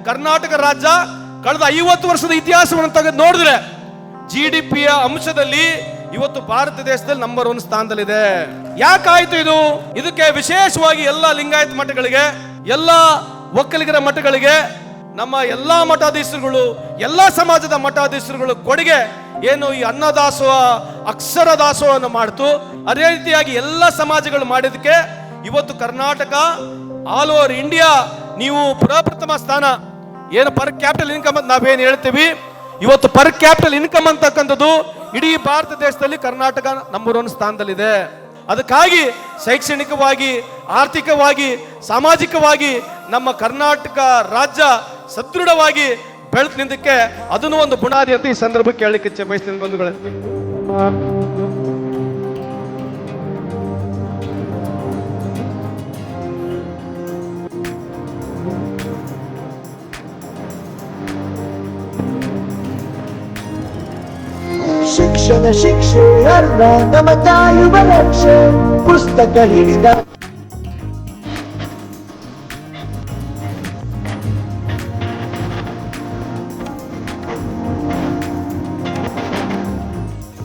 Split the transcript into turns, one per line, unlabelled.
ಕರ್ನಾಟಕ ರಾಜ್ಯ ಕಳೆದ 50 ವರ್ಷದ ಇತಿಹಾಸವನ್ನು ತೆಗೆದು ನೋಡಿದ್ರೆ GDPಯ ಅಂಶದಲ್ಲಿ ಇವತ್ತು ಭಾರತ ದೇಶದಲ್ಲಿ ನಂಬರ್ 1 ಸ್ಥಾನದಲ್ಲಿದೆ. ಯಾಕಾಯ್ತು ಇದು? ಇದಕ್ಕೆ ವಿಶೇಷವಾಗಿ ಎಲ್ಲ ಲಿಂಗಾಯತ ಮಠಗಳಿಗೆ, ಎಲ್ಲ ಒಕ್ಕಲಿಗರ ಮಠಗಳಿಗೆ, ನಮ್ಮ ಎಲ್ಲಾ ಮಠಾಧೀಶರುಗಳು, ಎಲ್ಲಾ ಸಮಾಜದ ಮಠಾಧೀಶರುಗಳು ಕೊಡುಗೆ ಏನು ಈ ಅನ್ನದಾಸೋಹ, ಅಕ್ಷರ ದಾಸೋಹವನ್ನು ಮಾಡ್ತು. ಅದೇ ರೀತಿಯಾಗಿ ಎಲ್ಲ ಸಮಾಜಗಳು ಮಾಡಿದಕ್ಕೆ ಇವತ್ತು ಕರ್ನಾಟಕ ಆಲ್ ಓವರ್ ಇಂಡಿಯಾ ನೀವು ಪ್ರಪ್ರಥಮ ಸ್ಥಾನ. ಏನು ಪರ್ ಕ್ಯಾಪಿಟಲ್ ಇನ್ಕಮ್ ಅಂತ ನಾವೇನು ಹೇಳ್ತೀವಿ, ಇವತ್ತು ಪರ್ ಕ್ಯಾಪಿಟಲ್ ಇನ್ಕಮ್ ಅಂತಕ್ಕಂಥದ್ದು ಇಡೀ ಭಾರತ ದೇಶದಲ್ಲಿ ಕರ್ನಾಟಕ ನಂಬರ್ 1 ಸ್ಥಾನದಲ್ಲಿದೆ. ಅದಕ್ಕಾಗಿ ಶೈಕ್ಷಣಿಕವಾಗಿ, ಆರ್ಥಿಕವಾಗಿ, ಸಾಮಾಜಿಕವಾಗಿ ನಮ್ಮ ಕರ್ನಾಟಕ ರಾಜ್ಯ ಸದೃಢವಾಗಿ ಬೆಳೆದು ನಿಂತಕ್ಕೆ ಅದನ್ನು ಒಂದು ಬುನಾದಿ ಅಂತ ಈ ಸಂದರ್ಭಕ್ಕೆ ಹೇಳಲಿಕ್ಕೆ ಬಯಸ್ತೀನಿ ಬಂಧುಗಳೇ.
ಶಿಕ್ಷಣ ಶಿಕ್ಷೆ ಅಲ್ಲ ನಮ್ಮ ಕಾಯುವ ಲಕ್ಷ್ಯ. ಪುಸ್ತಕ ಹಿಡಿದ